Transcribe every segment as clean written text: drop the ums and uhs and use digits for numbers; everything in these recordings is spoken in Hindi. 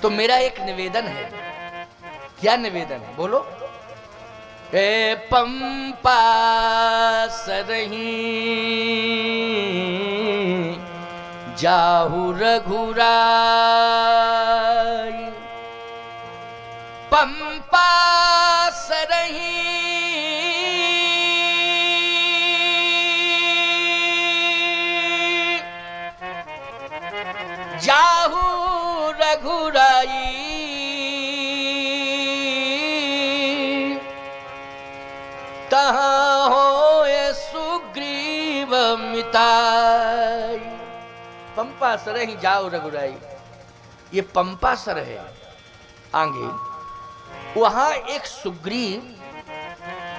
तो मेरा एक निवेदन है। क्या निवेदन है बोलो? ए पंपा सरही जाहु रघुराई, पंपा सरही जाहु रघुराई, तहाँ होए सुग्रीव मिताई। पंपा सरहि जाहु रघुराई, ये पंपा सर है आगे, वहां एक सुग्रीव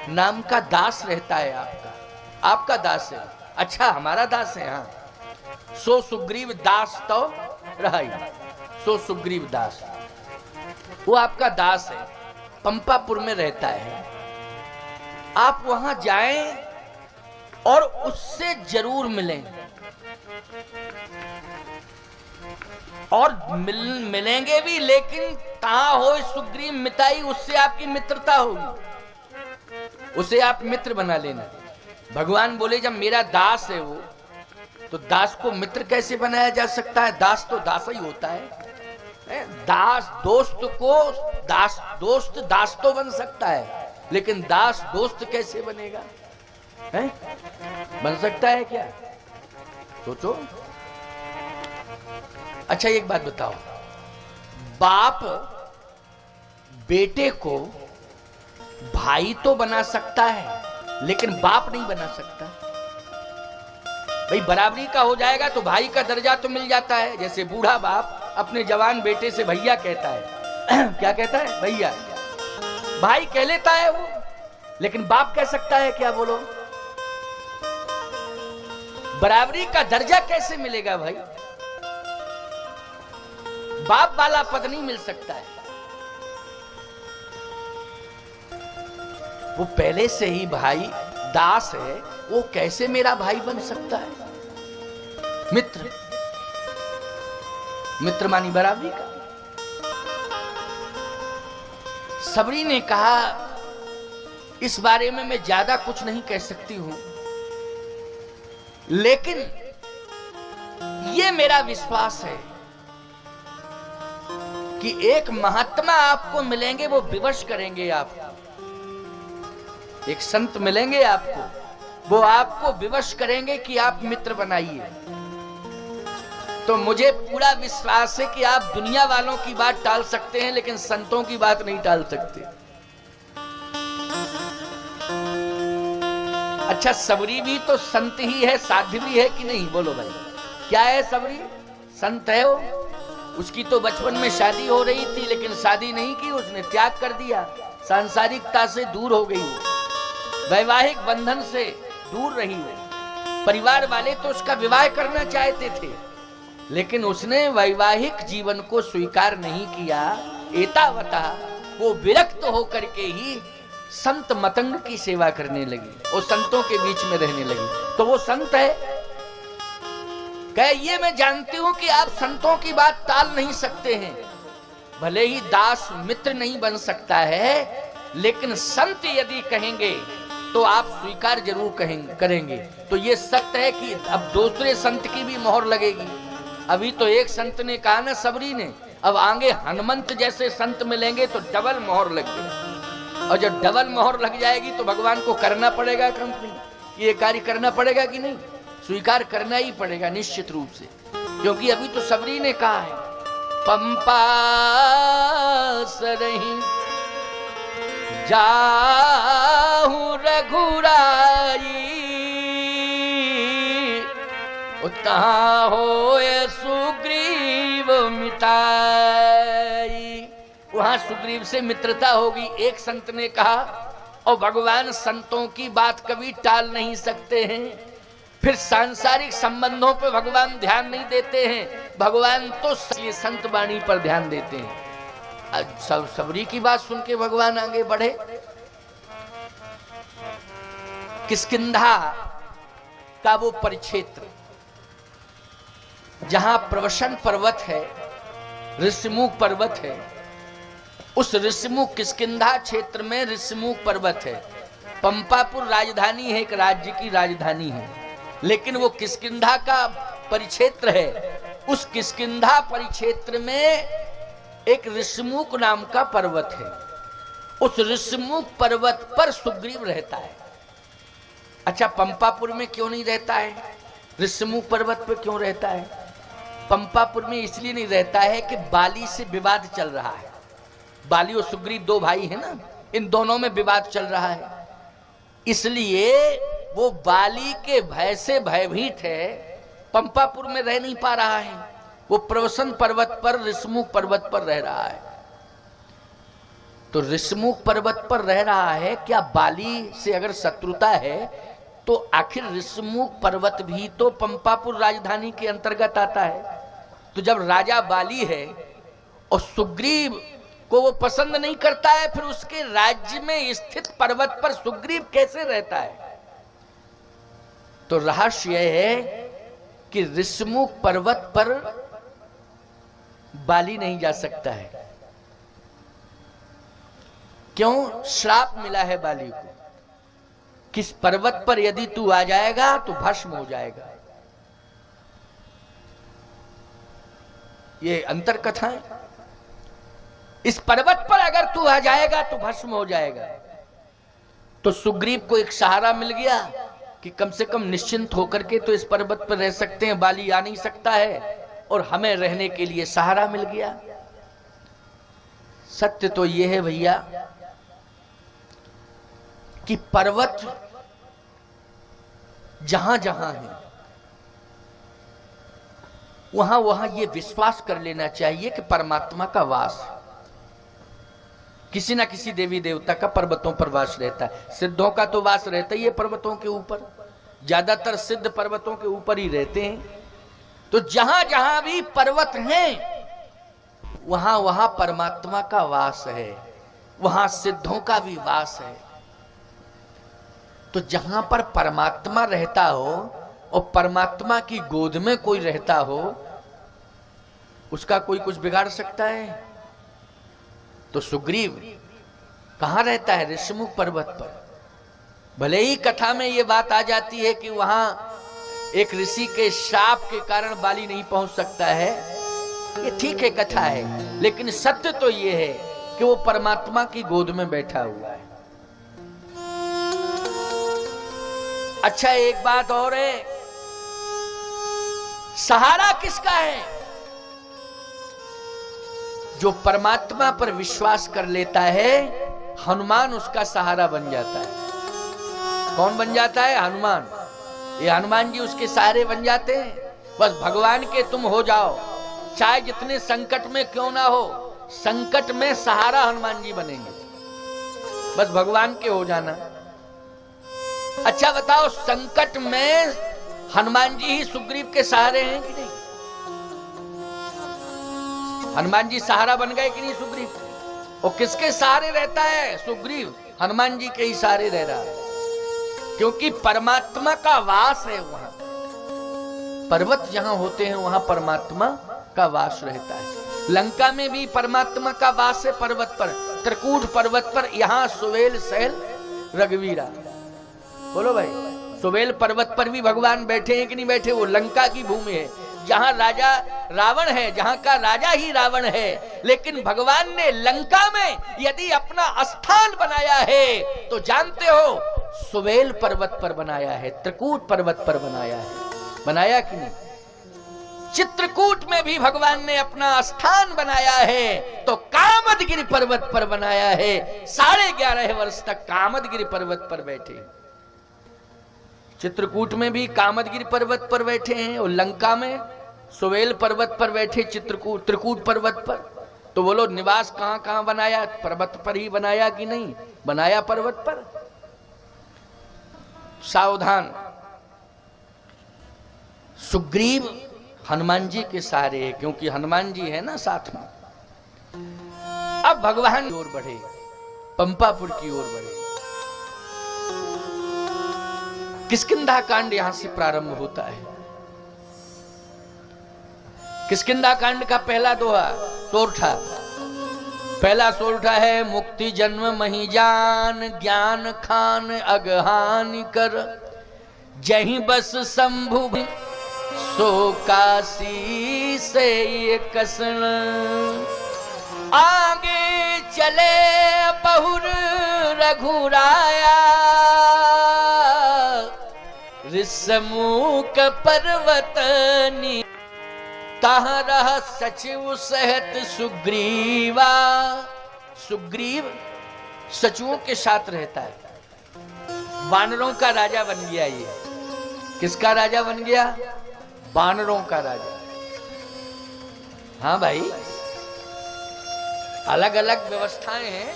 नाम का दास रहता है। आपका दास है। अच्छा हमारा दास है। हाँ, सो सुग्रीव दास तो रहाई, सो सुग्रीव दास, वो आपका दास है, पंपापुर में रहता है। आप वहां जाएं और उससे जरूर मिलें, और मिलेंगे भी, लेकिन कहां हो सुग्रीव मिताई, उससे आपकी मित्रता होगी, उसे आप मित्र बना लेना। भगवान बोले जब मेरा दास है वो, तो दास को मित्र कैसे बनाया जा सकता है? दास तो दास ही होता है। दास दोस्त को दोस्त दास तो बन सकता है, लेकिन दास दोस्त कैसे बनेगा? है? बन सकता है क्या? सोचो। अच्छा एक बात बताओ, बाप बेटे को भाई तो बना सकता है, लेकिन बाप नहीं बना सकता। भाई बराबरी का हो जाएगा तो भाई का दर्जा तो मिल जाता है। जैसे बूढ़ा बाप अपने जवान बेटे से भैया कहता है क्या कहता है? भैया। भाई कह लेता है वो, लेकिन बाप कह सकता है क्या? बोलो, बराबरी का दर्जा कैसे मिलेगा भाई? बाप वाला पद नहीं मिल सकता है। वो पहले से ही भाई दास है, वो कैसे मेरा भाई बन सकता है? मित्र, मित्र मानी बराबरी का। सबरी ने कहा इस बारे में मैं ज्यादा कुछ नहीं कह सकती हूं, लेकिन ये मेरा विश्वास है कि एक महात्मा आपको मिलेंगे, वो विवश करेंगे आपको। एक संत मिलेंगे आपको, वो आपको विवश करेंगे कि आप मित्र बनाइए। तो मुझे पूरा विश्वास है कि आप दुनिया वालों की बात टाल सकते हैं, लेकिन संतों की बात नहीं टाल सकते। अच्छा सबरी भी तो संत ही है, साध्वी भी है कि नहीं? बोलो भाई, क्या है सबरी? संत है वो। उसकी तो बचपन में शादी हो रही थी, लेकिन शादी नहीं की, उसने त्याग कर दिया, सांसारिकता से दूर हो गई, वो वैवाहिक बंधन से दूर रही वो। परिवार वाले तो उसका विवाह करना चाहते थे, लेकिन उसने वैवाहिक जीवन को स्वीकार नहीं किया। एतावता वो विरक्त होकर के ही संत मतंग की सेवा करने लगी, वो संतों के बीच में रहने लगी। तो वो संत है। कह ये मैं जानती हूं कि आप संतों की बात टाल नहीं सकते हैं, भले ही दास मित्र नहीं बन सकता है, लेकिन संत यदि कहेंगे तो आप स्वीकार जरूर करेंगे। तो ये सत्य है कि अब दूसरे संत की भी मोहर लगेगी। अभी तो एक संत ने कहा ना सबरी ने, अब आगे हनुमंत जैसे संत मिलेंगे तो डबल मोहर लग गई, और जब डबल मोहर लग जाएगी तो भगवान को करना पड़ेगा कंपनी, ये कार्य करना पड़ेगा कि नहीं? स्वीकार करना ही पड़ेगा निश्चित रूप से, क्योंकि अभी तो सबरी ने कहा है पंपा सरहि जाहु रघुराई, तहाँ होए सुग्रीव मिताई। वहां सुग्रीव से मित्रता होगी, एक संत ने कहा। और भगवान संतों की बात कभी टाल नहीं सकते हैं। फिर सांसारिक संबंधों पर भगवान ध्यान नहीं देते हैं, भगवान तो संत वाणी पर ध्यान देते हैं। सबरी की बात सुन के भगवान आगे बढ़े। किष्किंधा का वो परिक्षेत्र जहां प्रवसन पर्वत है, ऋषिमुख पर्वत है। उस ऋषिमुख किष्किंधा क्षेत्र में ऋषिमुख पर्वत है। पंपापुर राजधानी है, एक राज्य की राजधानी है, लेकिन वो किष्किंधा का परिक्षेत्र है। उस किष्किंधा परिक्षेत्र में एक ऋषिमुख नाम का पर्वत है। उस ऋषिमुख पर्वत पर सुग्रीव रहता है। अच्छा, पंपापुर में क्यों नहीं रहता है? ऋषिमुख पर्वत पर क्यों रहता है? पंपापुर में इसलिए नहीं रहता है कि बाली से विवाद चल रहा है। बाली और सुग्रीव दो भाई है ना, इन दोनों में विवाद चल रहा है, इसलिए वो बाली के भय से भयभीत है, पंपापुर में रह नहीं पा रहा है। वो प्रवसन पर्वत पर, ऋषिमुख पर्वत पर रह रहा है। तो ऋषिमुख पर्वत पर रह रहा है, क्या बाली से अगर शत्रुता है तो आखिर ऋषिमुख पर्वत भी तो पंपापुर राजधानी के अंतर्गत आता है। तो जब राजा बाली है और सुग्रीव को वो पसंद नहीं करता है, फिर उसके राज्य में स्थित पर्वत पर सुग्रीव कैसे रहता है? तो रहस्य यह है कि ऋषिमुख पर्वत पर बाली नहीं जा सकता है। क्यों? श्राप मिला है बाली को, किस पर्वत पर यदि तू आ जाएगा तो भस्म हो जाएगा। ये अंतर कथा है। इस पर्वत पर अगर तू आ जाएगा तो भस्म हो जाएगा। तो सुग्रीव को एक सहारा मिल गया कि कम से कम निश्चिंत होकर के तो इस पर्वत पर रह सकते हैं, बाली आ नहीं सकता है, और हमें रहने के लिए सहारा मिल गया। सत्य तो यह है भैया कि पर्वत जहां जहां है वहां वहां ये विश्वास कर लेना चाहिए कि परमात्मा का वास, किसी ना किसी देवी देवता का पर्वतों पर वास रहता है। सिद्धों का तो वास रहता ही है पर्वतों के ऊपर, ज्यादातर सिद्ध पर्वतों के ऊपर ही रहते हैं। तो जहां जहां भी पर्वत हैं वहां वहां परमात्मा का वास है, वहां सिद्धों का भी वास है। तो जहां पर परमात्मा रहता हो और परमात्मा की गोद में कोई रहता हो, उसका कोई कुछ बिगाड़ सकता है? तो सुग्रीव कहां रहता है? ऋषिमुख पर्वत पर। भले ही कथा में यह बात आ जाती है कि वहां एक ऋषि के शाप के कारण बाली नहीं पहुंच सकता है, ये ठीक है, कथा है, लेकिन सत्य तो यह है कि वो परमात्मा की गोद में बैठा हुआ है। अच्छा, एक बात और है, सहारा किसका है? जो परमात्मा पर विश्वास कर लेता है, हनुमान उसका सहारा बन जाता है। कौन बन जाता है? हनुमान। ये हनुमान जी उसके सहारे बन जाते हैं। बस भगवान के तुम हो जाओ, चाहे जितने संकट में क्यों ना हो, संकट में सहारा हनुमान जी बनेंगे। बस भगवान के हो जाना। अच्छा बताओ, संकट में हनुमान जी ही सुग्रीव के सहारे हैं कि नहीं? हनुमान जी सहारा बन गए कि नहीं सुग्रीव? और किसके सहारे रहता है सुग्रीव? हनुमान जी के ही सहारे रह रहा है, क्योंकि परमात्मा का वास है वहां। पर्वत जहां होते हैं वहां परमात्मा का वास रहता है। लंका में भी परमात्मा का वास है पर्वत पर, त्रिकूट पर्वत पर। यहां सुवेल सहल रघुवीरा। बोलो भाई, सुवेल पर्वत पर भी भगवान बैठे हैं कि नहीं बैठे? वो लंका की भूमि है, जहां राजा रावण है, जहां का राजा ही रावण है। लेकिन भगवान ने लंका में यदि अपना स्थान बनाया है तो जानते हो, सुवेल पर्वत पर बनाया है, त्रिकूट पर्वत पर बनाया है। बनाया कि नहीं? चित्रकूट में भी भगवान ने अपना स्थान बनाया है, तो कामदगिरि पर्वत पर बनाया है। 11.5 वर्ष तक कामदगिरि पर्वत पर बैठे। चित्रकूट में भी कामदगिरि पर्वत पर बैठे हैं, और लंका में सुवेल पर्वत पर बैठे, त्रिकूट पर्वत पर। तो बोलो, निवास कहां कहां बनाया? पर्वत पर ही बनाया कि नहीं? बनाया पर्वत पर। सावधान, सुग्रीव हनुमान जी के सहारे है, क्योंकि हनुमान जी है ना साथ में। अब भगवान की ओर बढ़े, पंपापुर की ओर बढ़े। किष्किंधा कांड यहां से प्रारंभ होता है। किष्किंधा कांड का पहला दोहा सोरठा। पहला सोरठा है मुक्ति जन्म मही जान, ज्ञान खान अगहानि कर, जहीं बस शंभु सो काशी से ये कसन, आगे चले बहुर रघुराया, ऋषमुख पर्वतनी, तहाँ रह सचिव सहित सुग्रीवा। सुग्रीव सचिवों के साथ रहता है, वानरों का राजा बन गया। ये किसका राजा बन गया? वानरों का राजा। हाँ भाई, अलग अलग व्यवस्थाएं हैं।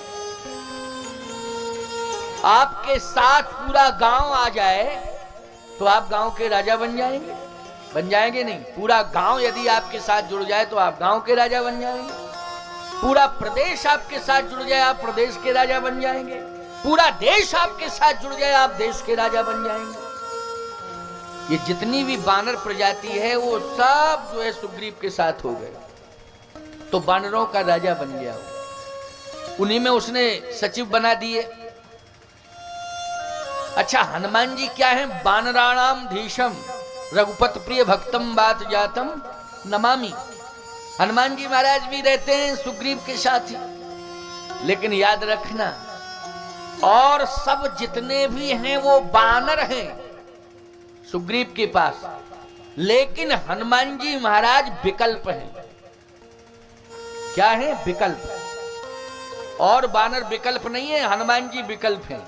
आपके साथ पूरा गांव आ जाए तो आप गांव के राजा बन जाएंगे? बन जाएंगे नहीं। पूरा गांव यदि आपके साथ जुड़ जाए तो आप गांव के राजा बन जाएंगे। पूरा प्रदेश आपके साथ जुड़ जाए आप प्रदेश के राजा बन जाएंगे। पूरा देश आपके साथ जुड़ जाए आप देश के राजा बन जाएंगे। ये जितनी भी वानर प्रजाति है वो सब जो है सुग्रीव के साथ हो गए, तो वानरों का राजा बन गया। उन्हीं में उसने सचिव बना दिए। अच्छा, हनुमान जी क्या है? वानराणाम धीशम रघुपत प्रिय भक्तम बात जातम नमामि। हनुमान जी महाराज भी रहते हैं सुग्रीव के साथ ही, लेकिन याद रखना, और सब जितने भी हैं वो वानर हैं सुग्रीव के पास, लेकिन हनुमान जी महाराज विकल्प हैं। क्या है? विकल्प। और वानर विकल्प नहीं है, हनुमान जी विकल्प हैं।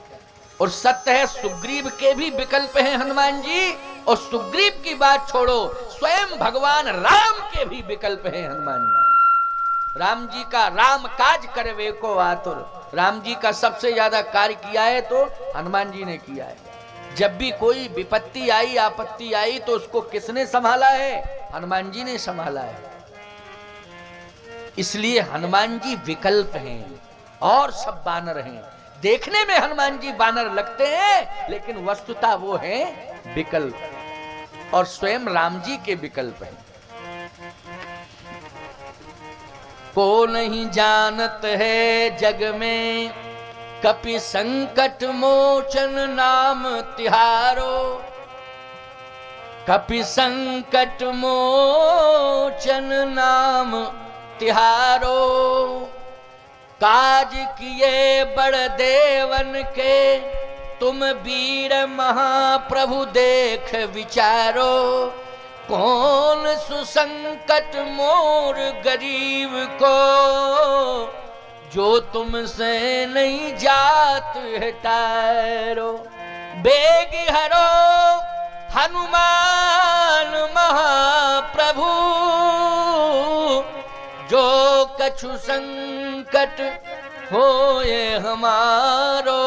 और सत्य है, सुग्रीव के भी विकल्प हैं हनुमान जी। और सुग्रीव की बात छोड़ो, स्वयं भगवान राम के भी विकल्प हैं हनुमान जी। राम जी का राम काज करवे को आतुर, राम जी का सबसे ज्यादा कार्य किया है तो हनुमान जी ने किया है। जब भी कोई विपत्ति आई, आपत्ति आई, तो उसको किसने संभाला है? हनुमान जी ने संभाला है। इसलिए हनुमान जी विकल्प हैं और सब वानर हैं। देखने में हनुमान जी वानर लगते हैं, लेकिन वस्तुतः वो हैं विकल्प, और स्वयं राम जी के विकल्प हैं। को नहीं जानत है जग में, कपि संकट मोचन नाम तिहारो, कपि संकट मोचन नाम तिहारो, काज किए बड़ देवन के, तुम वीर महाप्रभु देख विचारो, कौन सुसंकट मोर गरीब को, जो तुमसे नहीं जात है तारो, बेग हरो हनुमान महाप्रभु, जो कछु संकट होए हमारो,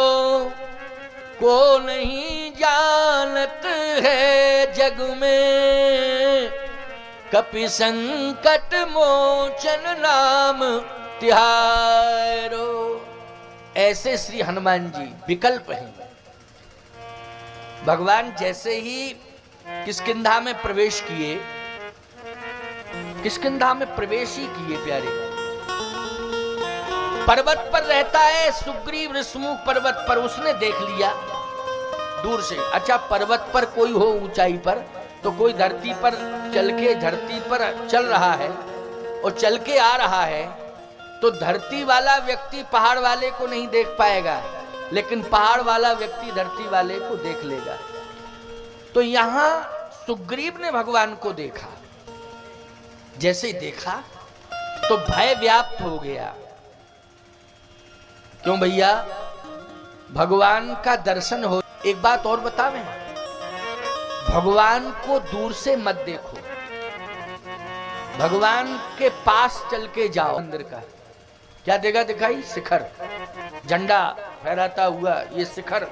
को नहीं जानत है जग में, कपि संकट मोचन नाम तिहारो। ऐसे श्री हनुमान जी विकल्प हैं। भगवान जैसे ही किष्किंधा में प्रवेश किए, किष्किंधा में प्रवेश ही किए प्यारे, पर्वत पर रहता है सुग्रीव, ऋषमुख पर्वत पर। उसने देख लिया दूर से। अच्छा, पर्वत पर कोई हो ऊंचाई पर, तो कोई धरती पर चल के, धरती पर चल रहा है और चल के आ रहा है, तो धरती वाला व्यक्ति पहाड़ वाले को नहीं देख पाएगा, लेकिन पहाड़ वाला व्यक्ति धरती वाले को देख लेगा। तो यहां सुग्रीव ने भगवान को देखा। जैसे ही देखा तो भय व्याप्त हो गया। क्यों भैया? भगवान का दर्शन हो। एक बात और बतावें, भगवान को दूर से मत देखो, भगवान के पास चल के जाओ। मंदिर का क्या देगा दिखाई? शिखर, झंडा फहराता हुआ, ये शिखर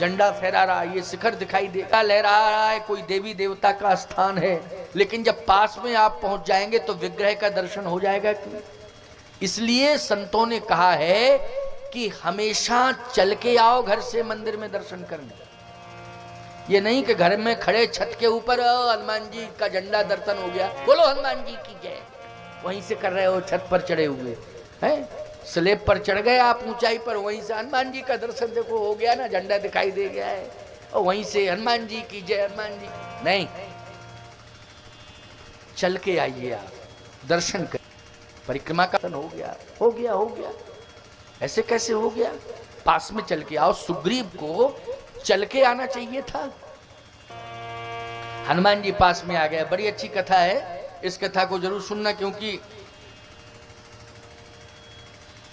झंडा फहरा रहा, ये शिखर दिखाई देगा, लहरा रहा है, कोई देवी देवता का स्थान है। लेकिन जब पास में आप पहुंच जाएंगे तो विग्रह का दर्शन हो जाएगा क्यों? इसलिए संतों ने कहा है कि हमेशा चल के आओ घर से मंदिर में दर्शन करने। ये नहीं कि घर में खड़े छत के ऊपर हनुमान जी का झंडा दर्शन हो गया, बोलो हनुमान जी की जय, वहीं से कर रहे हो, छत पर चढ़े हुए हैं, स्लेब पर चढ़ गए आप ऊंचाई पर, वहीं से हनुमान जी का दर्शन देखो हो गया ना, झंडा दिखाई दे गया है, और वहीं से हनुमान जी की जय, हनुमान जी। नहीं, चल के आइए आप, दर्शन कर, परिक्रमा का हो गया, हो गया, हो गया। ऐसे कैसे हो गया? पास में चल के आओ। सुग्रीव को चल के आना चाहिए था। हनुमान जी पास में आ गए। बड़ी अच्छी कथा है, इस कथा को जरूर सुनना, क्योंकि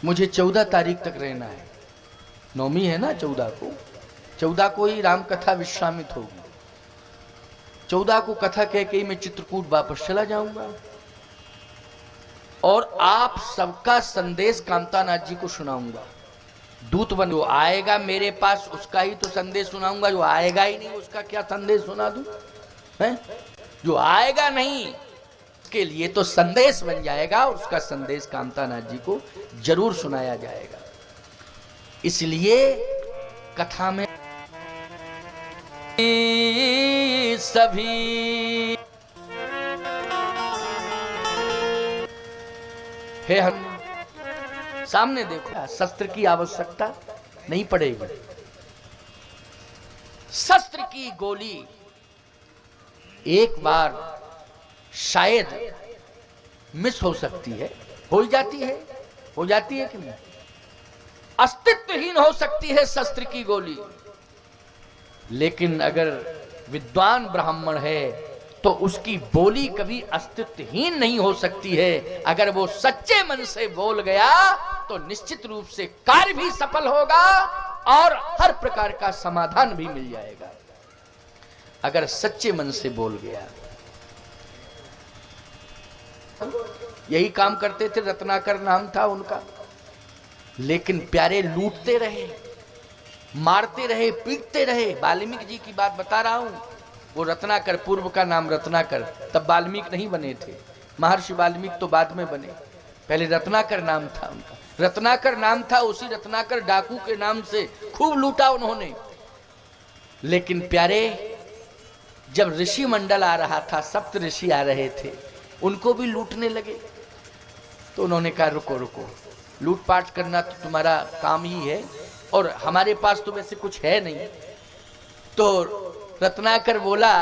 मुझे 14 तारीख तक रहना है। नवमी है ना 14 को ही राम कथा विश्रामित होगी। 14 को कथा कह के ही मैं चित्रकूट वापस चला जाऊंगा, और आप सबका संदेश कामतानाथ जी को सुनाऊंगा। दूत बन, जो आएगा मेरे पास उसका ही तो संदेश सुनाऊंगा, जो आएगा ही नहीं उसका क्या संदेश सुना दूं? हैं? जो आएगा नहीं उसके लिए तो संदेश बन जाएगा, उसका संदेश कामतानाथ जी को जरूर सुनाया जाएगा। इसलिए कथा में सभी हे हनुमान, सामने देखो, शस्त्र की आवश्यकता नहीं पड़ेगी। शस्त्र की गोली एक बार शायद मिस हो सकती है, हो जाती है कि नहीं? अस्तित्वहीन हो सकती है शस्त्र की गोली, लेकिन अगर विद्वान ब्राह्मण है तो उसकी बोली कभी अस्तित्वहीन नहीं हो सकती है। अगर वो सच्चे मन से बोल गया तो निश्चित रूप से कार्य भी सफल होगा और हर प्रकार का समाधान भी मिल जाएगा, अगर सच्चे मन से बोल गया। यही काम करते थे, रत्नाकर नाम था उनका, लेकिन प्यारे लूटते रहे, मारते रहे, पीटते रहे। वाल्मीकि जी की बात बता रहा हूं, वो रत्नाकर, पूर्व का नाम रत्नाकर, तब वाल्मीकि नहीं बने थे, महर्षि वाल्मीकि तो बाद में बने, पहले रत्नाकर नाम था उनका। रत्नाकर नाम था, उसी रत्नाकर डाकू के नाम से खूब लूटा उन्होंने। लेकिन प्यारे, जब ऋषि मंडल आ रहा था, सप्त ऋषि आ रहे थे, उनको भी लूटने लगे, तो उन्होंने कहा रुको रुको, लूटपाट करना तो तुम्हारा काम ही है, और हमारे पास तो वैसे कुछ है नहीं। तो रत्नाकर बोला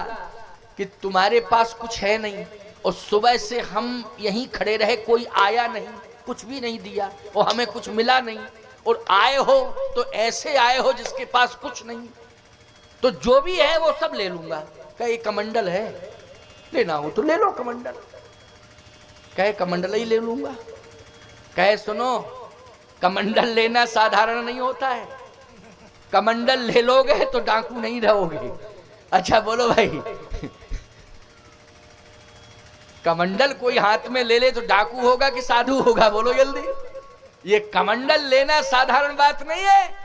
कि तुम्हारे पास कुछ है नहीं, और सुबह से हम यहीं खड़े रहे, कोई आया नहीं, कुछ भी नहीं दिया, और हमें कुछ मिला नहीं, और आए हो तो ऐसे आए हो जिसके पास कुछ नहीं, तो जो भी है वो सब ले लूंगा। कहे कमंडल है, लेना हो तो ले लो कमंडल। कहे कमंडल ही ले लूंगा। कहे सुनो, कमंडल लेना साधारण नहीं होता है, कमंडल ले लोगे तो डाकू नहीं रहोगे। अच्छा बोलो भाई, कमंडल कोई हाथ में ले ले तो डाकू होगा कि साधु होगा? बोलो जल्दी। ये कमंडल लेना साधारण बात नहीं है।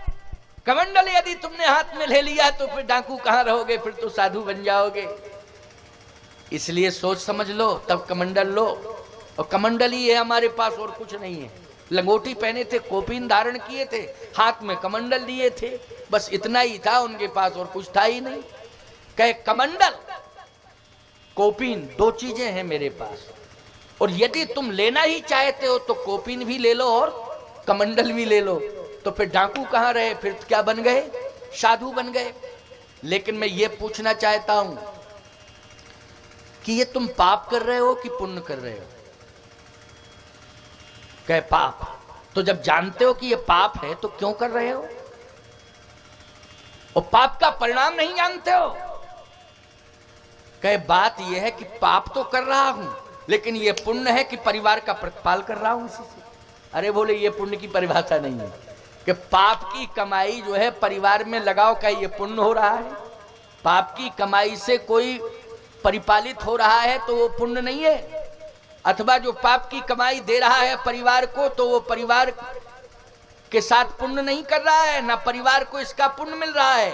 कमंडल यदि तुमने हाथ में ले लिया तो फिर डाकू कहां रहोगे, फिर तो साधु बन जाओगे। इसलिए सोच समझ लो, तब कमंडल लो, और कमंडल ही है हमारे पास, और कुछ नहीं है। लंगोटी पहने थे, कोपीन धारण किए थे, हाथ में कमंडल लिए थे, बस इतना ही था उनके पास, और कुछ था ही नहीं। कहे कमंडल कोपीन दो चीजें हैं मेरे पास, और यदि तुम लेना ही चाहते हो तो कोपीन भी ले लो और कमंडल भी ले लो। तो फिर डाकू कहां रहे, फिर क्या बन गए? साधु बन गए। लेकिन मैं ये पूछना चाहता हूं कि ये तुम पाप कर रहे हो कि पुण्य कर रहे हो? कहे पाप। तो जब जानते हो कि ये पाप है तो क्यों कर रहे हो? और पाप का परिणाम नहीं जानते हो? कहे बात यह है कि पाप तो कर रहा हूं, लेकिन ये पुण्य है कि परिवार का प्रतिपाल कर रहा हूं इसी से। अरे बोले ये पुण्य की परिभाषा नहीं है कि पाप की कमाई जो है परिवार में लगाओ, क्या ये पुण्य हो रहा है? पाप की कमाई से कोई परिपालित हो रहा है तो वो पुण्य नहीं है। अथवा जो पाप की कमाई दे रहा है परिवार को, तो वो परिवार के साथ पुण्य नहीं कर रहा है, ना परिवार को इसका पुण्य मिल रहा है।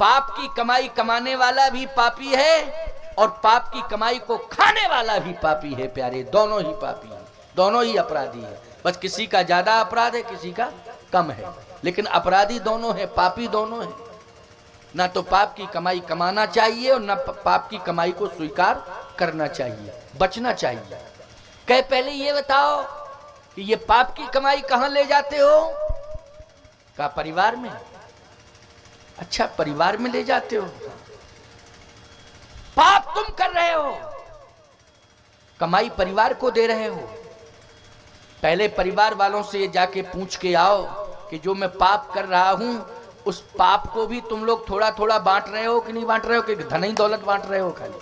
पाप की कमाई कमाने वाला भी पापी है और पाप की कमाई को खाने वाला भी पापी है। प्यारे, दोनों ही पापी है, दोनों ही अपराधी है। बस किसी का ज्यादा अपराध है, किसी का कम है, लेकिन अपराधी दोनों है, पापी दोनों है। ना तो पाप की कमाई कमाना चाहिए और ना पाप की कमाई को स्वीकार करना चाहिए, बचना चाहिए। कहे पहले ये बताओ कि ये पाप की कमाई कहां ले जाते हो? कहा परिवार में। अच्छा, परिवार में ले जाते हो? पाप तुम कर रहे हो, कमाई परिवार को दे रहे हो। पहले परिवार वालों से जाके पूछ के आओ कि जो मैं पाप कर रहा हूं उस पाप को भी तुम लोग थोड़ा थोड़ा बांट रहे हो कि नहीं बांट रहे हो, कि धन ही दौलत बांट रहे हो खाली,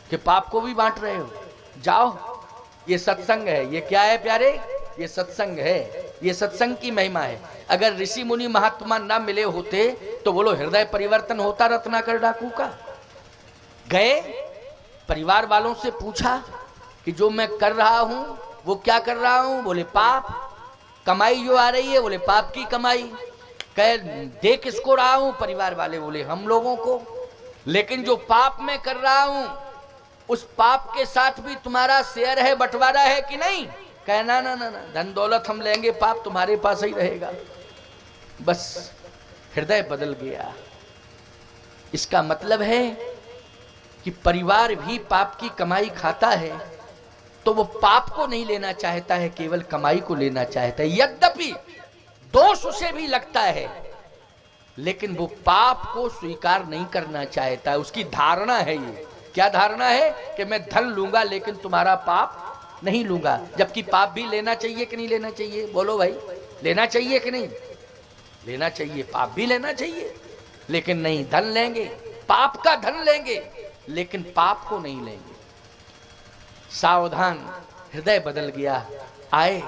कि पाप को भी बांट रहे हो? जाओ, ये सत्संग है। ये क्या है प्यारे? ये सत्संग है, ये सत्संग की महिमा है। अगर ऋषि मुनि महात्मा ना मिले होते तो बोलो हृदय परिवर्तन होता रत्नाकर डाकू का? गए, परिवार वालों से पूछा कि जो मैं कर रहा हूं वो क्या कर रहा हूं? बोले पाप। कमाई जो आ रही है, बोले पाप की कमाई। कहे दे किसको रहा हूं? परिवार वाले बोले हम लोगों को। लेकिन जो पाप मैं कर रहा हूं उस पाप के साथ भी तुम्हारा शेयर है, बंटवारा है कि नहीं? कहे ना ना ना ना, धन दौलत हम लेंगे, पाप तुम्हारे पास ही रहेगा। बस हृदय बदल गया। इसका मतलब है कि परिवार भी पाप की कमाई खाता है तो वो पाप को नहीं लेना चाहता है, केवल कमाई को लेना चाहता है। यद्यपि दोष उसे भी लगता है लेकिन वो पाप को स्वीकार नहीं करना चाहता है। उसकी धारणा है, ये क्या धारणा है? कि मैं धन लूंगा लेकिन तुम्हारा पाप नहीं लूंगा। जबकि पाप भी लेना चाहिए कि नहीं लेना चाहिए? बोलो भाई, लेना चाहिए कि नहीं लेना चाहिए? पाप भी लेना चाहिए, लेकिन नहीं, धन लेंगे, पाप का धन लेंगे लेकिन पाप को नहीं लेंगे। सावधान, हृदय बदल गया। आए,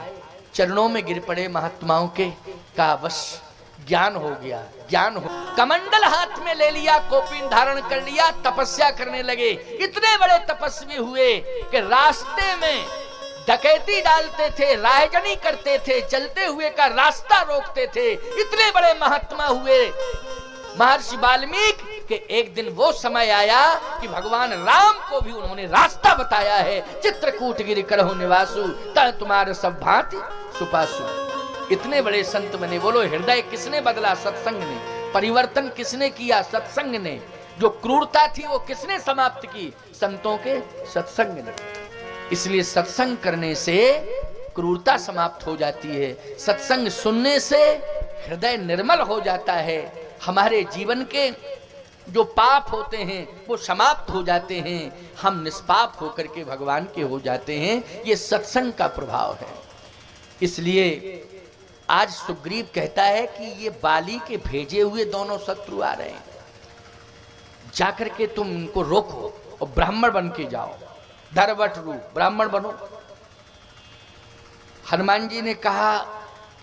चरणों में गिर पड़े महात्माओं के, का बस ज्ञान हो गया, ज्ञान हो। कमंडल हाथ में ले लिया, कौपीन धारण कर लिया, तपस्या करने लगे। इतने बड़े तपस्वी हुए कि रास्ते में डकैती डालते थे, राहजनी करते थे, चलते हुए का रास्ता रोकते थे। इतने बड़े महात्मा हुए महर्षि वाल्मीकि कि एक दिन वो समय आया कि भगवान राम को भी उन्होंने रास्ता बताया है। चित्रकूट गिरि करहु निवासु, तह तुम्हारे सब भांति सुपासु। इतने बड़े संत बने। बोलो हृदय किसने बदला? सत्संग ने। परिवर्तन किसने किया? सत्संग ने। जो क्रूरता थी वो किसने समाप्त की? संतों के सत्संग ने। इसलिए सत्संग करने से क्रूरता समाप्त हो जाती है। सत्संग सुनने से हृदय निर्मल हो जाता है। हमारे जीवन के जो पाप होते हैं वो समाप्त हो जाते हैं। हम निष्पाप होकर के भगवान के हो जाते हैं। ये सत्संग का प्रभाव है। इसलिए आज सुग्रीव कहता है कि ये बाली के भेजे हुए दोनों शत्रु आ रहे हैं, जाकर के तुम इनको रोको और ब्राह्मण बन के जाओ, धरवट रूप ब्राह्मण बनो। हनुमान जी ने कहा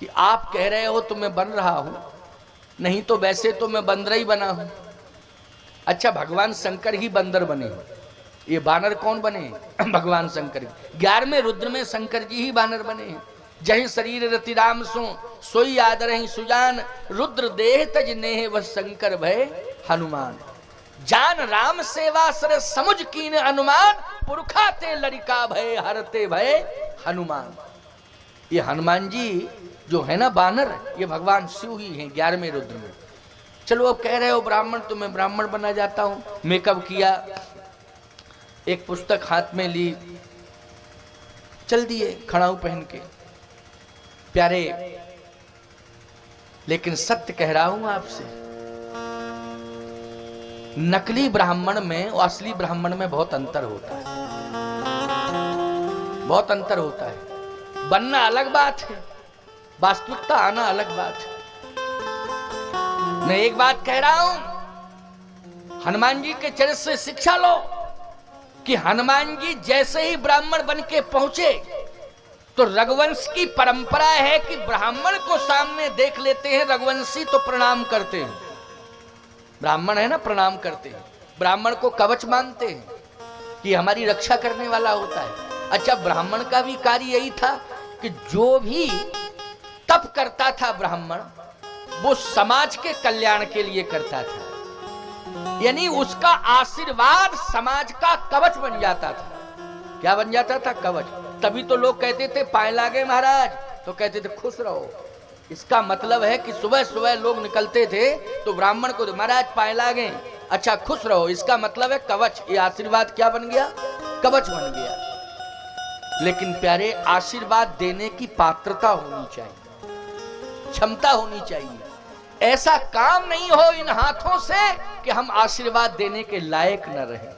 कि आप कह रहे हो तो मैं बन रहा हूं, नहीं तो वैसे तो मैं बंदर ही बना हूं। अच्छा, भगवान शंकर ही बंदर बने, ये बानर कौन बने? भगवान शंकर। 11वें रुद्र में शंकर जी ही बानर बने हैं। जही शरीर रति राम सो सोई आदर ही सुजान, रुद्र देह तज नेह वह शंकर भय हनुमान। जान राम सेवा सर समुझ कीन अनुमान, पुरखा ते लड़िका भय हरते भय हनुमान। ये हनुमान जी जो है ना बानर, ये भगवान शिव ही हैं 11वें रुद्र में। चलो अब कह रहे हो ब्राह्मण, तो मैं ब्राह्मण बना जाता हूं। मेकअप किया, एक पुस्तक हाथ में ली, चल दिए खड़ाऊ पहन के। प्यारे, लेकिन सत्य कह रहा हूं आपसे, नकली ब्राह्मण में और असली ब्राह्मण में बहुत अंतर होता है, बहुत अंतर होता है। बनना अलग बात है, वास्तविकता आना अलग बात है। मैं एक बात कह रहा हूं, हनुमान जी के चरित्र से शिक्षा लो कि हनुमान जी जैसे ही ब्राह्मण बन के पहुंचे तो रघुवंश की परंपरा है कि ब्राह्मण को सामने देख लेते हैं, रघुवंशी तो प्रणाम करते हैं। ब्राह्मण है ना, प्रणाम करते हैं, ब्राह्मण को कवच मानते हैं कि हमारी रक्षा करने वाला होता है। अच्छा, ब्राह्मण का भी कार्य यही था कि जो भी तप करता था ब्राह्मण, वो समाज के कल्याण के लिए करता था, यानी उसका आशीर्वाद समाज का कवच बन जाता था। क्या बन जाता था? कवच। तभी तो लोग कहते थे पाए लागे महाराज, तो कहते थे खुश रहो। इसका मतलब है कि सुबह सुबह लोग निकलते थे तो ब्राह्मण को महाराज पाए लागे, अच्छा खुश रहो, इसका मतलब है कवच। ये आशीर्वाद क्या बन गया? कवच बन गया। लेकिन प्यारे आशीर्वाद देने की पात्रता होनी चाहिए, क्षमता होनी चाहिए। ऐसा काम नहीं हो इन हाथों से कि हम आशीर्वाद देने के लायक न रहें।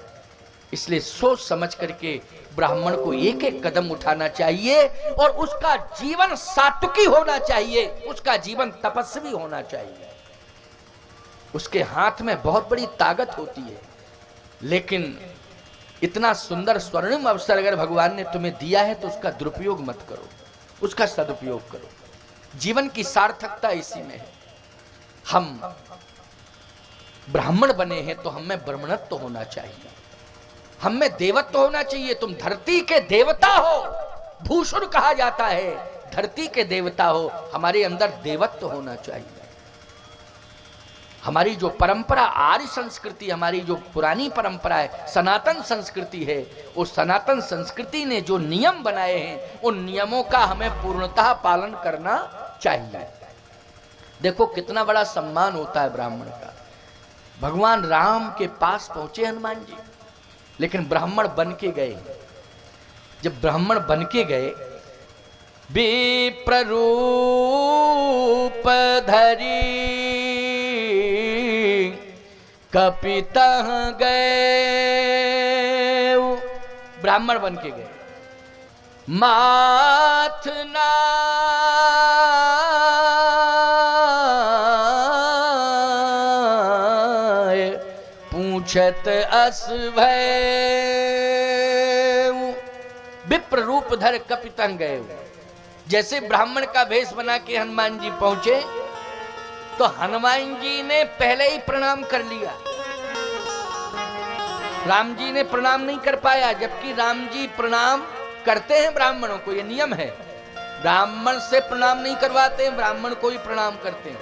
इसलिए सोच समझ करके ब्राह्मण को एक एक कदम उठाना चाहिए और उसका जीवन सात्विकी होना चाहिए, उसका जीवन तपस्वी होना चाहिए। उसके हाथ में बहुत बड़ी ताकत होती है, लेकिन इतना सुंदर स्वर्णिम अवसर अगर भगवान ने तुम्हें दिया है तो उसका दुरुपयोग मत करो, उसका सदुपयोग करो। जीवन की सार्थकता इसी में है। हम ब्राह्मण बने हैं तो हमें ब्राह्मणत्व होना चाहिए, हमें देवत्व होना चाहिए। तुम धरती के देवता हो, भूषुर कहा जाता है, धरती के देवता हो, हमारे अंदर देवत्व होना चाहिए। हमारी जो परंपरा आर्य संस्कृति, हमारी जो पुरानी परंपरा है, सनातन संस्कृति है, उस सनातन संस्कृति ने जो नियम बनाए हैं उन नियमों का हमें पूर्णतः पालन करना चाहिए। देखो कितना बड़ा सम्मान होता है ब्राह्मण का। भगवान राम के पास पहुंचे हनुमान जी, लेकिन ब्राह्मण बन के गए। जब ब्राह्मण बन के गए, विप्र रूप धरी कपितः गए, ब्राह्मण बन के गए। माथ नाय पूछत अस भय, विप्र रूप धर कपितः गए। जैसे ब्राह्मण का भेष बना के हनुमान जी पहुंचे तो हनुमान जी ने पहले ही प्रणाम कर लिया, राम जी ने प्रणाम नहीं कर पाया, जबकि राम जी प्रणाम करते हैं ब्राह्मणों को, ये नियम है। ब्राह्मण से प्रणाम नहीं करवाते हैं, ब्राह्मण को ही प्रणाम करते हैं।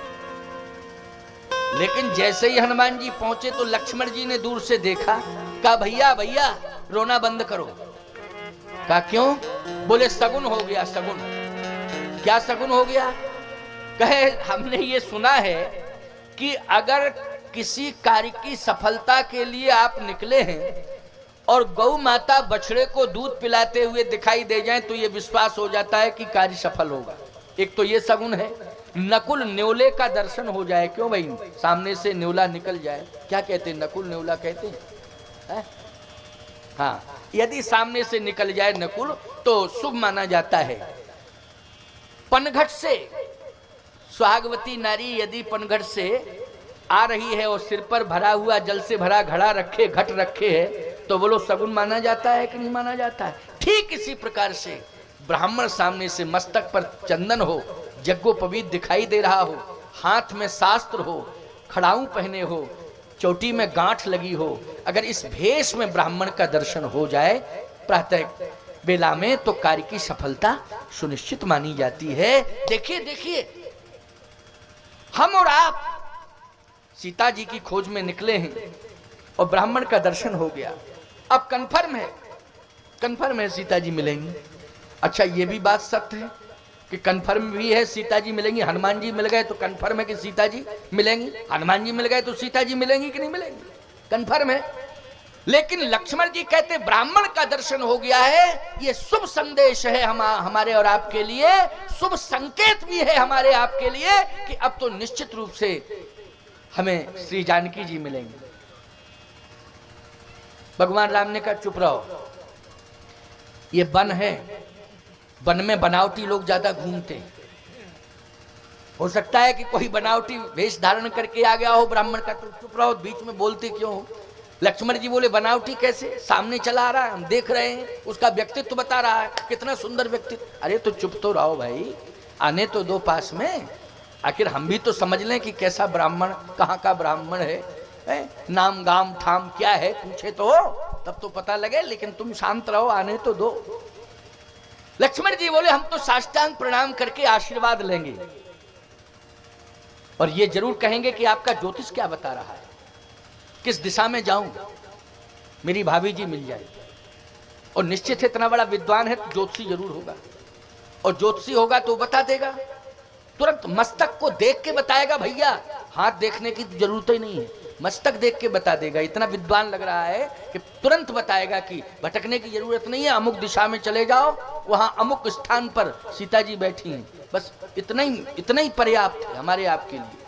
लेकिन जैसे ही हनुमान जी पहुंचे तो लक्ष्मण जी ने दूर से देखा, कहा भैया भैया रोना बंद करो। कहा क्यों? बोले सगुन हो गया। सगुन? क्या सगुन हो गया? कहे हमने ये सुना है कि अगर किसी कार्य की सफलता के लिए आप निकले हैं और गौ माता बछड़े को दूध पिलाते हुए दिखाई दे जाए तो ये विश्वास हो जाता है कि कार्य सफल होगा। एक तो ये सगुन है। नकुल न्योले का दर्शन हो जाए, क्यों भाई, सामने से न्योला निकल जाए, क्या कहते हैं, नकुल न्योला कहते हैं। हाँ, यदि सामने से निकल जाए नकुल तो शुभ माना जाता है। पनघट से सुहागवती नारी यदि पनघट से आ रही है और सिर पर भरा हुआ जल से भरा घड़ा रखे, घट रखे है, तो बोलो सगुन माना जाता है कि नहीं माना जाता है। ठीक इसी प्रकार से ब्राह्मण सामने से मस्तक पर चंदन हो, यज्ञोपवीत दिखाई दे रहा हो, हाथ में शास्त्र हो, खड़ाऊ पहने हो, चोटी में गांठ लगी हो, अगर इस भेष में ब्राह्मण का दर्शन हो जाए प्रातः बेला में तो कार्य की सफलता सुनिश्चित मानी जाती है। देखिए देखिए, हम और आप सीता जी की खोज में निकले हैं और ब्राह्मण का दर्शन हो गया। अब कन्फर्म है सीता जी मिलेंगी। अच्छा, ये भी बात सत्य है कि कन्फर्म भी है सीता जी मिलेंगी। हनुमान जी मिल गए तो कन्फर्म है कि सीता जी मिलेंगी, हनुमान जी मिल गए तो सीता जी मिलेंगी कि नहीं मिलेंगी, कन्फर्म है। लेकिन लक्ष्मण जी कहते ब्राह्मण का दर्शन हो गया है, ये शुभ संदेश है हमारे और आपके लिए, शुभ संकेत भी है हमारे आपके लिए कि अब तो निश्चित रूप से हमें श्री जानकी जी मिलेंगे। भगवान राम ने कहा चुप रहो, ये वन है, वन में बनावटी लोग ज्यादा घूमते हैं, हो सकता है कि कोई बनावटी वेश धारण करके आ गया हो ब्राह्मण का, तो चुप रहो, बीच में बोलते क्यों हो। लक्ष्मण जी बोले बनावटी कैसे, सामने चला आ रहा है, हम देख रहे हैं, उसका व्यक्तित्व बता रहा है, कितना सुंदर व्यक्तित्व। अरे तो चुप तो रहो भाई, आने तो दो पास में, आखिर हम भी तो समझ लें कि कैसा ब्राह्मण, कहाँ का ब्राह्मण है, नाम गाम ठाम क्या है, पूछे तो तब तो पता लगे, लेकिन तुम शांत रहो, आने तो दो। लक्ष्मण जी बोले हम तो साष्टांग प्रणाम करके आशीर्वाद लेंगे और ये जरूर कहेंगे कि आपका ज्योतिष क्या बता रहा है, किस दिशा में जाऊं, मेरी भाभी जी मिल जाए। और निश्चित है इतना बड़ा विद्वान है तो ज्योतिषी जरूर होगा, और ज्योतिषी होगा तो बता देगा, तुरंत मस्तक को देख के बताएगा। भैया हाथ देखने की जरूरत ही नहीं है, मस्तक देख के बता देगा। इतना विद्वान लग रहा है कि तुरंत बताएगा कि भटकने की जरूरत नहीं है, अमुक दिशा में चले जाओ, वहां अमुक स्थान पर सीता जी बैठी हैं। बस इतना ही पर्याप्त है हमारे आपके लिए।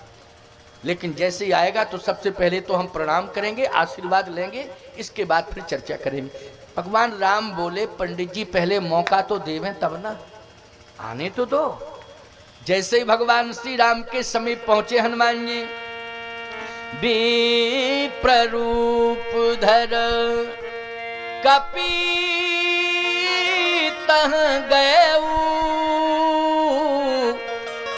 लेकिन जैसे ही आएगा तो सबसे पहले तो हम प्रणाम करेंगे, आशीर्वाद लेंगे, इसके बाद फिर चर्चा करेंगे। भगवान राम बोले, पंडित जी पहले मौका तो देवें तब ना, आने तो दो। जैसे ही भगवान श्री राम के समीप पहुंचे हनुमान जी, विप्ररूप धर कपि तह गए,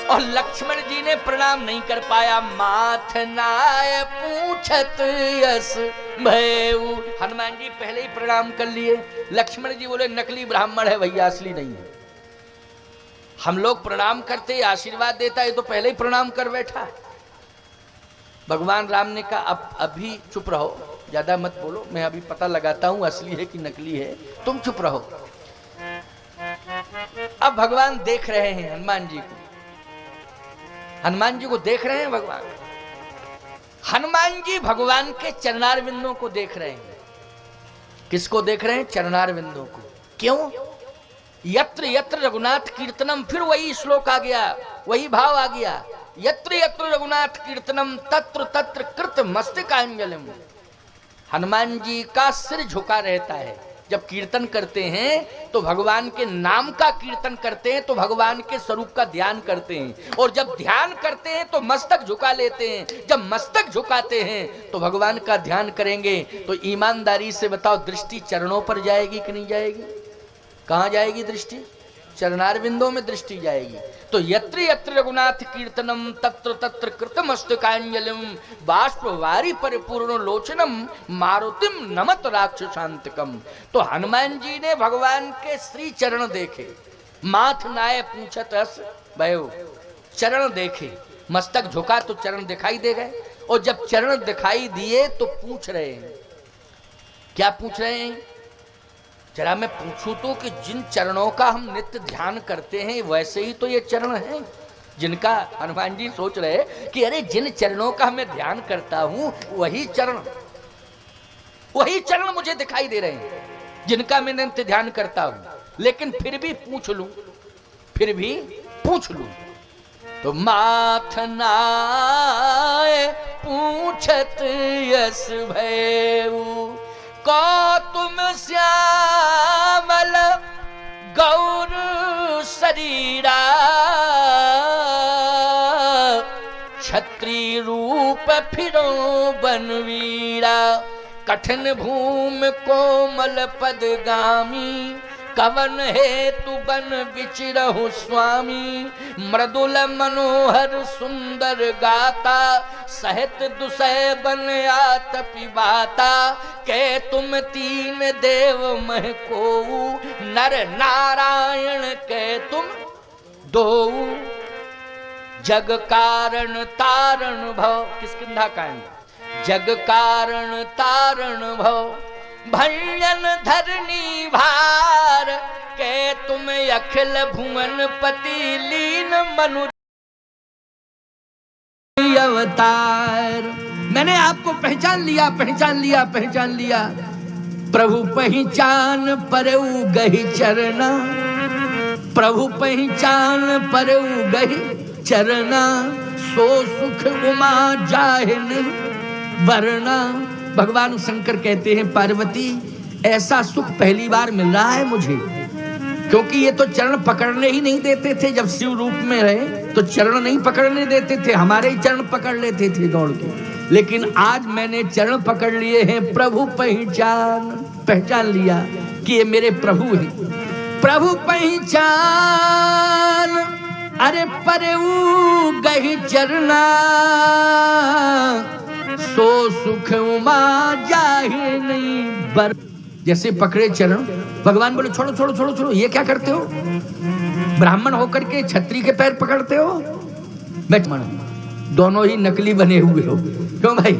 और लक्ष्मण जी ने प्रणाम नहीं कर पाया। माथ नाय पूछत यस भयऊ, हनुमान जी पहले ही प्रणाम कर लिए। लक्ष्मण जी बोले नकली ब्राह्मण है भैया, असली नहीं है। हम लोग प्रणाम करते, आशीर्वाद देता है तो पहले ही प्रणाम कर बैठा। भगवान राम ने कहा अब अभी चुप रहो, ज्यादा मत बोलो, मैं अभी पता लगाता हूं असली है कि नकली है, तुम चुप रहो। अब भगवान देख रहे हैं हनुमान जी को, हनुमान जी को देख रहे हैं भगवान। हनुमान जी भगवान के चरणारविंदों को देख रहे हैं। किसको देख रहे हैं? चरणारविंदों को। क्यों? यत्र यत्र रघुनाथ कीर्तनम, फिर वही श्लोक आ गया, वही भाव आ गया। यत्र यत्र रघुनाथ कीर्तनम तत्र तत्र कृत मस्तकांजलिम। हनुमान जी का सिर झुका रहता है। जब कीर्तन करते हैं तो भगवान के नाम का कीर्तन करते हैं, तो भगवान के स्वरूप का ध्यान करते हैं। और जब ध्यान करते हैं तो मस्तक झुका लेते हैं। जब मस्तक झुकाते हैं तो भगवान का ध्यान करेंगे। तो ईमानदारी से बताओ, दृष्टि चरणों पर जाएगी कि नहीं जाएगी? कहां जाएगी दृष्टि? चरणारविंदों में दृष्टि जाएगी। तो यत्र यत्र रघुनाथ कीर्तनम तत्र तत्र कृतमस्तकांजलिम बाष्पवारी परिपूर्ण लोचनम मारुतिम नमत राक्षसांतकम। तो हनुमान जी ने भगवान के श्री चरण देखे, माथ नाय पूछत अस भयो, चरण देखे, मस्तक झुका तो चरण दिखाई दे गए। और जब चरण दिखाई दिए तो पूछ रहे हैं, क्या पूछ रहे हैं? जरा मैं पूछूं तो कि जिन चरणों का हम नित्य ध्यान करते हैं वैसे ही तो ये चरण हैं जिनका हनुमान जी सोच रहे कि अरे जिन चरणों का मैं ध्यान करता हूं वही चरण मुझे दिखाई दे रहे हैं जिनका मैं नित्य ध्यान करता हूं। लेकिन फिर भी पूछ लूं तो माथ नाय पूछत यस भयऊ, को तुम श्यामल गौर शरीरा, क्षत्रिय रूप फिरो बनवीरा, कठिन भूमि कोमल पदगामी, कवन हेतु बन विचिरहु स्वामी, मृदुल मनोहर सुंदर गाता, सहित दुसह बन आतपि बाता, के तुम तीन देव मह कोऊ, नर नारायण के तुम दोऊ, जग कारण तारण भव। किष्किंधा कांड। जग कारण तारण भव, भयन धरनी भार, के तुम अखिल भुवन पति लीन मनु अवतार। मैंने आपको पहचान लिया। प्रभु पहचान परऊ गही चरना, प्रभु पहचान परऊ गही चरना, सो सुख उमा जाहे नहीं वरना। भगवान शंकर कहते हैं पार्वती ऐसा सुख पहली बार मिल रहा है मुझे, क्योंकि ये तो चरण पकड़ने ही नहीं देते थे। जब शिव रूप में रहे तो चरण नहीं पकड़ने देते थे, हमारे ही चरण पकड़ लेते थे दौड़ के। लेकिन आज मैंने चरण पकड़ लिए हैं। प्रभु पहचान लिया कि ये मेरे प्रभु हैं। प्रभु पहचान अरे परऊ गही चरना, सो सुख उमा जाहे नहीं बर। जैसे पकड़े चरण, भगवान बोले छोड़ो, ये क्या करते हो? ब्राह्मण होकर के क्षत्रिय के पैर पकड़ते हो? बैठमण दोनों ही नकली बने हुए हो। क्यों भाई?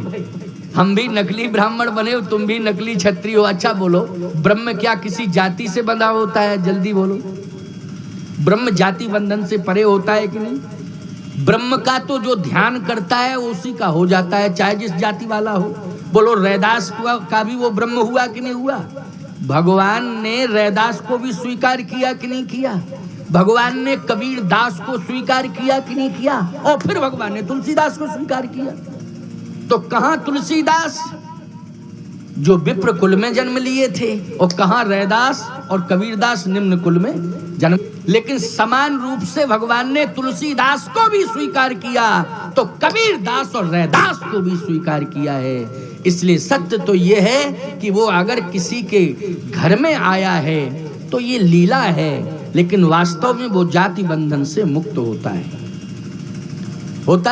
हम भी नकली ब्राह्मण बने हो, तुम भी नकली क्षत्रिय हो। अच्छा बोलो, ब्रह्म क्या किसी जाति से बंधा होता है? जल्दी बोलो, ब्रह्म जाति बंधन से परे होता है कि नहीं? ब्रह्म का तो जो ध्यान करता है उसी का हो जाता है, चाहे जिस जाति वाला हो। बोलो रैदास का भी वो ब्रह्म हुआ कि नहीं हुआ? भगवान ने रैदास को भी स्वीकार किया कि नहीं किया? भगवान ने कबीर दास को स्वीकार किया कि नहीं किया? और फिर भगवान ने तुलसीदास को स्वीकार किया। तो कहां तुलसीदास जो विप्र कुल में जन्म लिए थे, और कहां रैदास और कबीरदास निम्न कुल में जन्म। लेकिन समान रूप से भगवान ने तुलसीदास को भी स्वीकार किया, तो कबीरदास और रैदास को भी स्वीकार किया है। इसलिए सत्य तो यह है कि वो अगर किसी के घर में आया है तो ये लीला है, लेकिन वास्तव में वो जाति बंधन से मुक्त होता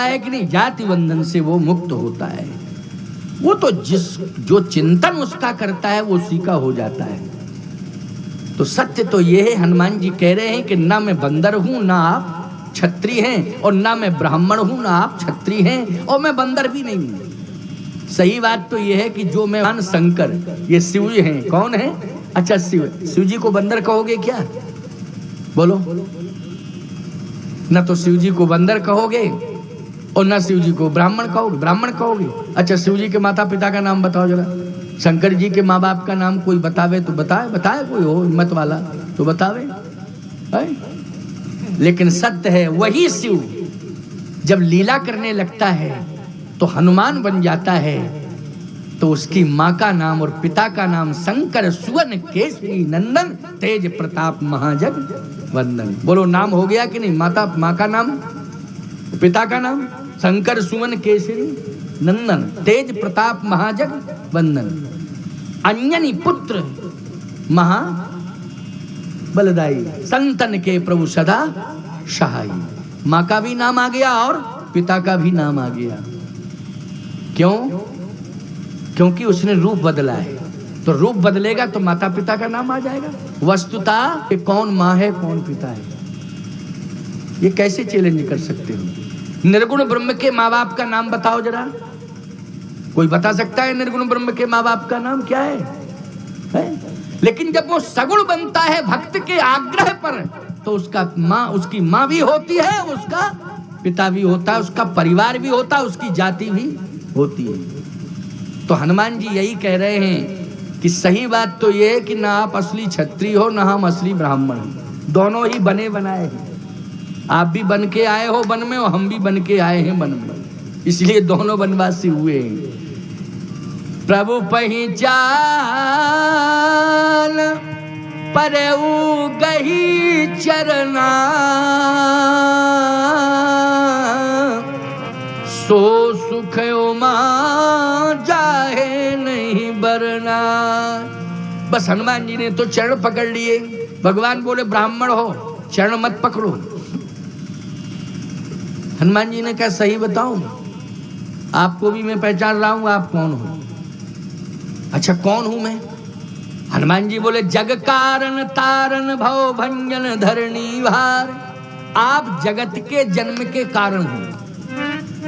है कि नहीं? जाति बंधन से वो मुक्त होता है। वो तो जो चिंतन उसका करता है वो उसी का हो जाता है। तो सत्य तो ये है, हनुमान जी कह रहे हैं कि ना मैं बंदर हूं ना आप क्षत्रिय हैं, और ना मैं ब्राह्मण हूं ना आप क्षत्रिय हैं, और मैं बंदर भी नहीं हूं। सही बात तो ये है कि जो मैं शंकर, ये शिव जी हैं। कौन है? अच्छा शिव जी को बंदर कहोगे क्या? बोलो ना, तो शिव जी को बंदर कहोगे और ना शिव जी को ब्राह्मण कहोगे। अच्छा शिव जी के माता पिता का नाम बताओ जरा। शंकर जी के माँ बाप का नाम कोई बतावे तो बताए कोई हो हिम्मत वाला तो बतावे है? लेकिन सत्य है वही शिव जब लीला करने लगता है तो हनुमान बन जाता है। तो उसकी माँ का नाम और पिता का नाम शंकर सुवन केसरी नंदन तेज प्रताप महाजग वंदन। बोलो नाम हो गया कि नहीं? माँ का नाम, पिता का नाम शंकर सुवन केसरी नंदन तेज प्रताप महाजग वंदन। अंजनी पुत्र महा बलदाई, संतन के प्रभु सदा सहाई। माँ का भी नाम आ गया और पिता का भी नाम आ गया। क्यों? क्योंकि उसने रूप बदला है। तो रूप बदलेगा तो माता पिता का नाम आ जाएगा। वस्तुता कौन माँ है कौन पिता है, ये कैसे चैलेंज कर सकते हो? निर्गुण ब्रह्म के माँ बाप का नाम बताओ जरा। कोई बता सकता है निर्गुण ब्रह्म के माँ बाप का नाम क्या है? लेकिन जब वो सगुण बनता है भक्त के आग्रह पर, तो उसका माँ, उसकी माँ भी होती है, उसका पिता भी होता है, उसका परिवार भी होता है, उसकी जाति भी होती है। तो हनुमान जी यही कह रहे हैं कि सही बात तो ये है कि ना आप असली क्षत्रिय हो ना हम असली ब्राह्मण, दोनों ही बने बनाए हैं। आप भी बन के आए हो वन में और हम भी बन के आए हैं वन में, इसलिए दोनों वनवासी हुए हैं। प्रभु पहिचान परऊ गही चरना, सो सुख उमा जाहे नहीं बरना। बस हनुमान जी ने तो चरण पकड़ लिए। भगवान बोले ब्राह्मण हो चरण मत पकड़ो। हनुमान जी ने कहा सही बताऊं, आपको भी मैं पहचान रहा हूं, आप कौन हो? अच्छा कौन हूं मैं? हनुमान जी बोले जग कारण तारण भव भंजन धरणी भार। आप जगत के जन्म के कारण हो।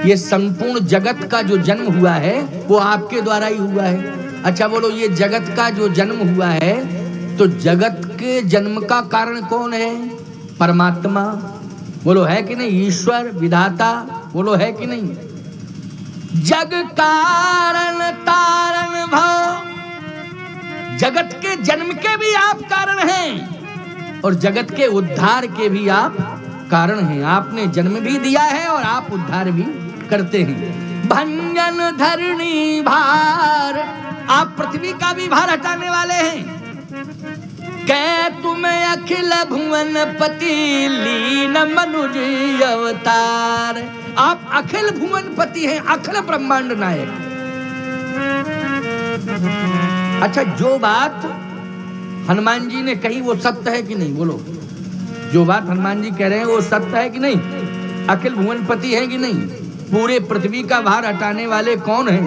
ये संपूर्ण जगत का जो जन्म हुआ है वो आपके द्वारा ही हुआ है। अच्छा बोलो, ये जगत का जो जन्म हुआ है तो जगत के जन्म का कारण कौन है? परमात्मा। बोलो है कि नहीं? ईश्वर विधाता। बोलो है कि नहीं? जग कारण तारण भव, जगत के जन्म के भी आप कारण हैं और जगत के उद्धार के भी आप कारण हैं। आपने जन्म भी दिया है और आप उद्धार भी करते हैं। भंजन धरणी भार, आप पृथ्वी का भी भार हटाने वाले हैं। कै तुम्हें अखिल भुवन पति लीन मनुज अवतार। आप अखिल भुवन पति हैं, अखिल ब्रह्मांड नायक। अच्छा जो बात हनुमान जी ने कही वो सत्य है कि नहीं? बोलो, जो बात हनुमान जी कह रहे हैं वो सत्य है कि नहीं? अखिल भुवन पति है कि नहीं? पूरे पृथ्वी का भार हटाने वाले कौन हैं?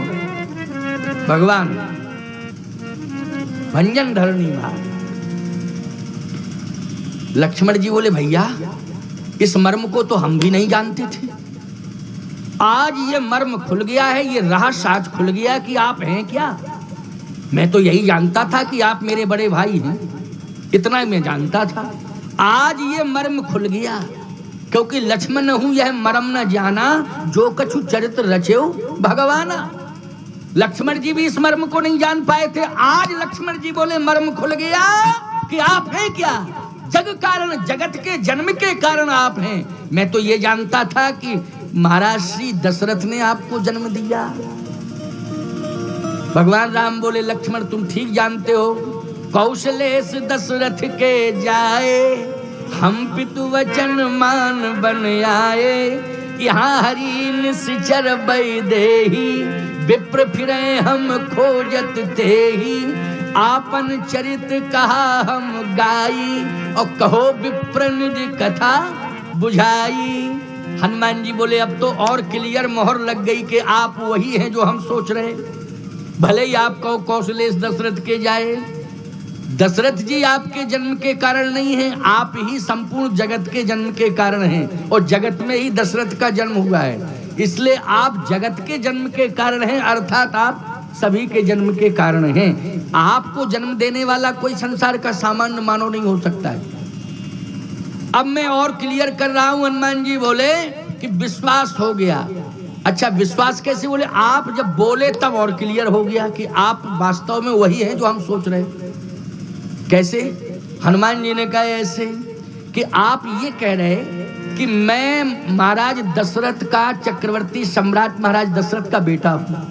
भगवान। भंजन धरणी भार। लक्ष्मण जी बोले भैया इस मर्म को तो हम भी नहीं जानते थे, आज ये मर्म खुल गया है, ये रहस्य आज खुल गया कि आप हैं क्या। मैं तो यही जानता था कि आप मेरे बड़े भाई हैं, इतना ही मैं जानता था। आज ये मर्म खुल गया क्योंकि लक्ष्मण हूं यह मरम न जाना, जो कछु चरित्र रचे भगवाना। लक्ष्मण जी भी इस मर्म को नहीं जान पाए थे। आज लक्ष्मण जी बोले मर्म खुल गया कि आप हैं क्या, जग कारण, जगत के जन्म के कारण आप हैं। मैं तो ये जानता था कि महाराज श्री दशरथ ने आपको जन्म दिया। भगवान राम बोले लक्ष्मण तुम ठीक जानते हो, कौशलेश दशरथ के जाए, हम पितु वचन मान बन आए। यहाँ हरि निश्चर बैदेही, विप्र फिरे हम खोजत तेही। आपन चरित कहा हम गाई, और कहो विप्र निज कथा बुझाई। हनुमान जी बोले अब तो और क्लियर मोहर लग गई कि आप वही हैं जो हम सोच रहे। भले ही आप कहो कौशलेश दशरथ के जाए, दशरथ जी आपके जन्म के कारण नहीं हैं, आप ही संपूर्ण जगत के जन्म के कारण हैं, और जगत में ही दशरथ का जन्म हुआ है। इसलिए आप जगत के जन्म के कारण हैं, अर्थात आप सभी के जन्म के कारण हैं। आपको जन्म देने वाला कोई संसार का सामान्य मानव नहीं हो सकता है। अब मैं और क्लियर कर रहा हूं। हनुमान जी बोले कि विश्वास हो गया। अच्छा विश्वास कैसे? बोले आप जब बोले तब और क्लियर हो गया कि आप वास्तव में वही हैं जो हम सोच रहे हैं। कैसे? हनुमान जी ने कहा ऐसे कि आप ये कह रहे कि मैं महाराज दशरथ का, चक्रवर्ती सम्राट महाराज दशरथ का बेटा हूं,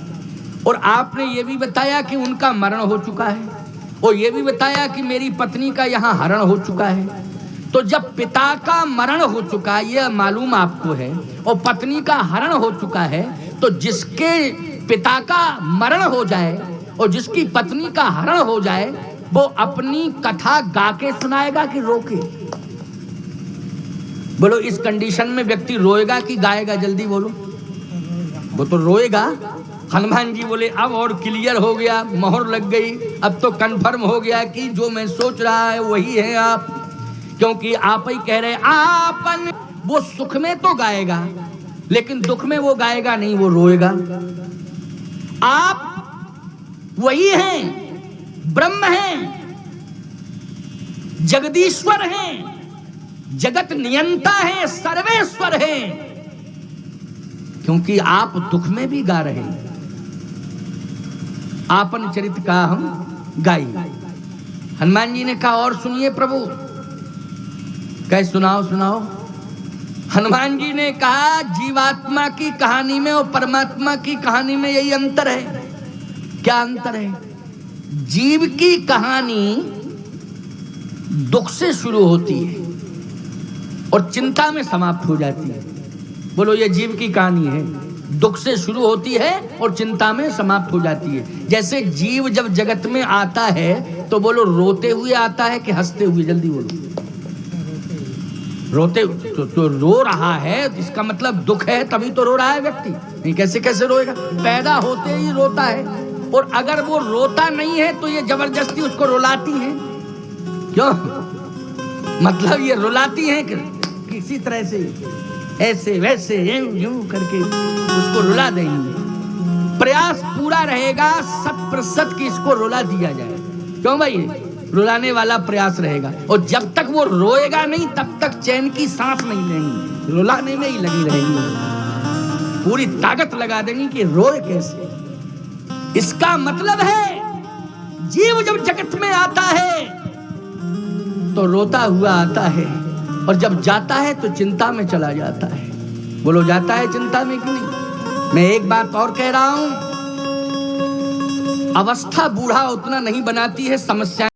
और आपने ये भी बताया कि उनका मरण हो चुका है, और ये भी बताया कि मेरी पत्नी का यहाँ हरण हो चुका है। तो जब पिता का मरण हो चुका है ये मालूम आपको है, और पत्नी का हरण हो चुका है, तो जिसके पिता का मरण हो जाए और जिसकी पत्नी का हरण हो जाए, वो अपनी कथा गा के सुनाएगा कि रोके? बोलो इस कंडीशन में व्यक्ति रोएगा कि गाएगा? जल्दी बोलो। वो तो रोएगा। हनुमान जी बोले अब और क्लियर हो गया, मोहर लग गई। अब तो कंफर्म हो गया कि जो मैं सोच रहा है वही है आप, क्योंकि आप ही कह रहे आपन। वो सुख में तो गाएगा लेकिन दुख में वो गाएगा नहीं, वो रोएगा। आप वही हैं, ब्रह्म हैं, जगदीश्वर हैं, जगत नियंता हैं, सर्वेश्वर हैं, क्योंकि आप दुख में भी गा रहे हैं। आपन चरित का हम गाई। हनुमान जी ने कहा और सुनिए प्रभु। कहे सुनाओ सुनाओ। हनुमान जी ने कहा जीवात्मा की कहानी में और परमात्मा की कहानी में यही अंतर है। क्या अंतर है? जीव की कहानी दुख से शुरू होती है और चिंता में समाप्त हो जाती है। बोलो ये जीव की कहानी है, दुख से शुरू होती है और चिंता में समाप्त हो जाती है। जैसे जीव जब जगत में आता है तो बोलो रोते हुए आता है कि हंसते हुए? जल्दी बोलो। रोते तो रो रहा है, इसका मतलब दुख है, तभी तो रो रहा है व्यक्ति। नहीं कैसे कैसे रोएगा? पैदा होते ही रोता है, और अगर वो रोता नहीं है तो ये जबरदस्ती उसको रुलाती है। क्यों? मतलब ये रुलाती है कि किसी तरह से ऐसे वैसे यूं करके उसको रुला देंगे। प्रयास पूरा रहेगा 100% कि इसको रुला दिया जाए। क्यों भाई? रुलाने वाला प्रयास रहेगा, और जब तक वो रोएगा नहीं तब तक चैन की सांस नहीं लेंगी, रुलाने में ही लगी रहेगी। पूरी ताकत लगा देंगी कि रोए कैसे। इसका मतलब है जीव जब जगत में आता है तो रोता हुआ आता है, और जब जाता है तो चिंता में चला जाता है। बोलो जाता है चिंता में कि नहीं? मैं एक बात और कह रहा हूं, अवस्था बूढ़ा उतना नहीं बनाती है, समस्या